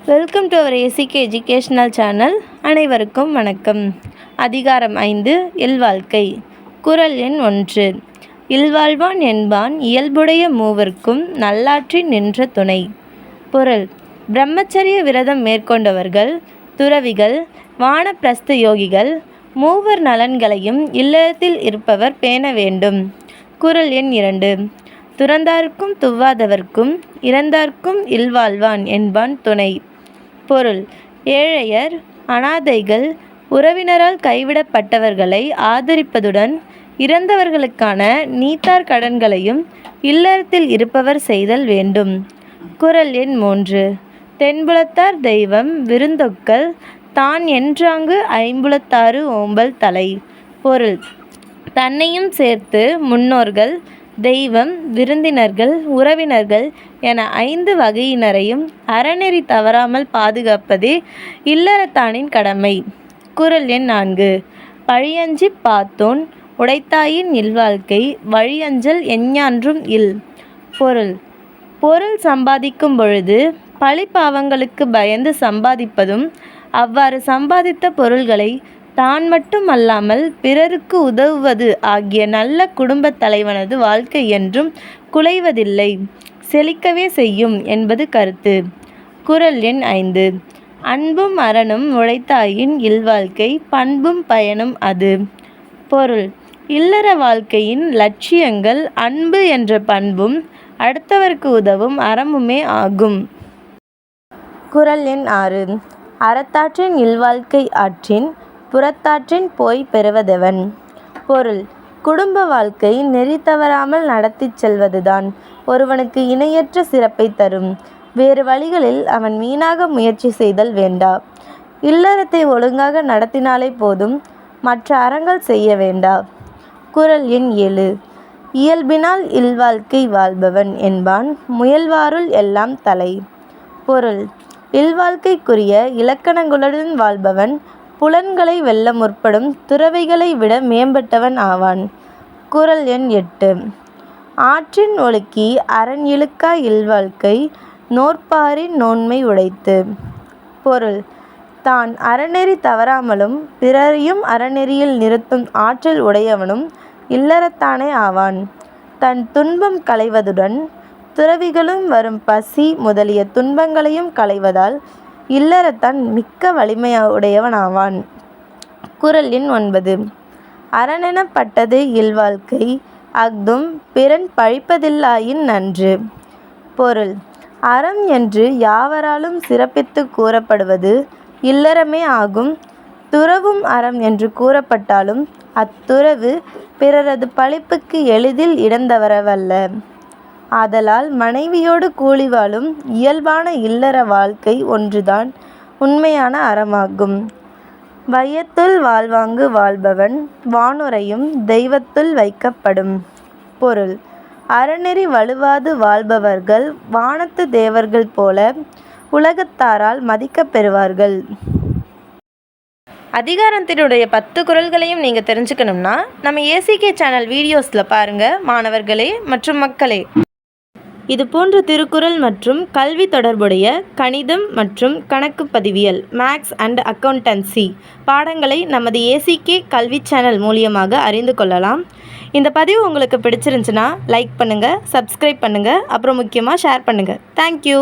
Welcome to our ACK educational channel. அனைவருக்கும் வணக்கம். அதிகாரம் 5 இல்வாழ்க்கை. குறள் எண் 1. இல்வாழ்வான் என்பான் இயல்புடைய மூவர்க்கும் நல்லாற்றி நின்ற துணை. பொருள்: பிரம்மச்சரிய விரதம் மேற்கொண்டவர்கள், துறவிகள், வானப்பிரஸ்த யோகிகள் மூவர் நலன்களையும் இல்லறத்தில் இருப்பவர் பேண வேண்டும். குறள் எண் 2. துறந்தார்க்கும் துவாதவர்க்கும் இறந்தார்க்கும் இல்வாழ்வான் என்பான் துணை. பொருள்: ஏழையர், அனாதைகள், உறவினரால் கைவிடப்பட்டவர்களை ஆதரிப்பதுடன் இறந்தவர்களுக்கான நீத்தார் கடன்களையும் இல்லறத்தில் இருப்பவர் செய்தல் வேண்டும். குறள் எண் 3. தென்புலத்தார் தெய்வம் விருந்தொக்கல் தான் என்றாங்கு ஐம்புலத்தாறு ஓம்பல் தலை. பொருள்: தன்னையும் சேர்த்து முன்னோர்கள், தெய்வம், விருந்தினர்கள், உறவினர்கள் என 5 வகையினரையும் அறநெறி தவறாமல் பாதுகாப்பதே இல்லறத்தானின் கடமை. குறள் எண் 4. பழியஞ்சி பாத்தோன் உடைத்தாயின் இல்வாழ்க்கை வழியஞ்சல் எஞ்ஞான்றும் இல். பொருள் சம்பாதிக்கும் பொழுது பழி பாவங்களுக்கு பயந்து சம்பாதிப்பதும், அவ்வாறு சம்பாதித்த பொருள்களை தான் மட்டும் அல்லாமல் பிறருக்கு உதவுவது ஆகிய நல்ல குடும்பத் தலைவனது வாழ்க்கை என்றும் குலைவதில்லை, செழிக்கவே செய்யும் என்பது கருத்து. குறள் எண் 5. அன்பும் அறனும் உழைத்தாயின் இல்வாழ்க்கை பண்பும் பயனும் அது. பொருள்: இல்லற வாழ்க்கையின் லட்சியங்கள் அன்பு என்ற பண்பும் அடுத்தவர்க்கு உதவும் அறமுமே ஆகும். குறள் எண் 6. அறத்தாற்றின் இல்வாழ்க்கை ஆற்றின் புறத்தாற்றின் போய் பெறுவதெவன். பொருள்: குடும்ப வாழ்க்கை நெறி தவறாமல் நடத்திச் செல்வதுதான் ஒருவனுக்கு இணையற்ற சிறப்பை தரும். வேறு வழிகளில் அவன் வீணாக முயற்சி செய்தல் வேண்டா. இல்லறத்தை ஒழுங்காக நடத்தினாலே போதும், மற்ற அறங்கள் செய்ய வேண்டா. குறள் எண் 7. இயல்பினால் இல்வாழ்க்கை வாழ்பவன் என்பான் முயல்வாருள் எல்லாம் தலை. பொருள்: இல்வாழ்க்கைக்குரிய இலக்கணங்களுடன் வாழ்பவன் புலன்களை வெல்ல முற்படும் துறவிகளை விட மேம்பட்டவன் ஆவான். குறள் எண் 8. ஆற்றின் ஒழுக்கி அரண் இழுக்கா இல்வாழ்க்கை நோற்பாரின் நோன்மை உடைத்து. பொருள்: தான் அறநெறி தவறாமலும் பிறரையும் அறநெறியில் நிறுத்தும் ஆற்றல் உடையவனும் இல்லறத்தானே ஆவான். தன் துன்பம் களைவதுடன் துறவிகளும் வரும் பசி முதலிய துன்பங்களையும் களைவதால் இல்லறத்தான் மிக்க வலிமையுடையவனாவான். குறள் எண் 9. அறனெனப்பட்டது இல்வாழ்க்கை அஃதும் பிறன் பழிப்பதில்லாயின் நன்று. பொருள்: அறம் என்று யாவராலும் சிறப்பித்து கூறப்படுவது இல்லறமே ஆகும். துறவும் அறம் என்று கூறப்பட்டாலும் அத்துறவு பிறரது பழிப்புக்கு எளிதில் இடந்தவரவல்ல. ஆதலால் மனைவியோடு கூடி வாழும் இயல்பான இல்லற வாழ்க்கை ஒன்றுதான் உண்மையான அறமாகும். வையத்துள் வாழ்வாங்கு வாழ்பவன் வானுறையும் தெய்வத்துள் வைக்கப்படும். பொருள்: அறநெறி வழுவாது வாழ்பவர்கள் வானத்து தேவர்கள் போல உலகத்தாரால் மதிக்கப் பெறுவார்கள். அதிகாரத்தினுடைய 10 குறள்களையும் நீங்கள் தெரிஞ்சுக்கணும்னா நம்ம ஏசிகே சேனல் வீடியோஸில் பாருங்கள் மாணவர்களே மற்றும் மக்களே. இது போன்ற திருக்குறள் மற்றும் கல்வி தொடர்புடைய கணிதம் மற்றும் கணக்கு பதிவியல் மேக்ஸ் அண்ட் அக்கௌண்டன்சி பாடங்களை நமது ஏசிகே கல்வி சேனல் மூலியமாக அறிந்து கொள்ளலாம். இந்த பதிவு உங்களுக்கு பிடிச்சிருந்துச்சுன்னா லைக் பண்ணுங்கள், சப்ஸ்கிரைப் பண்ணுங்கள், அப்புறம் முக்கியமாக ஷேர் பண்ணுங்கள். தேங்க்யூ.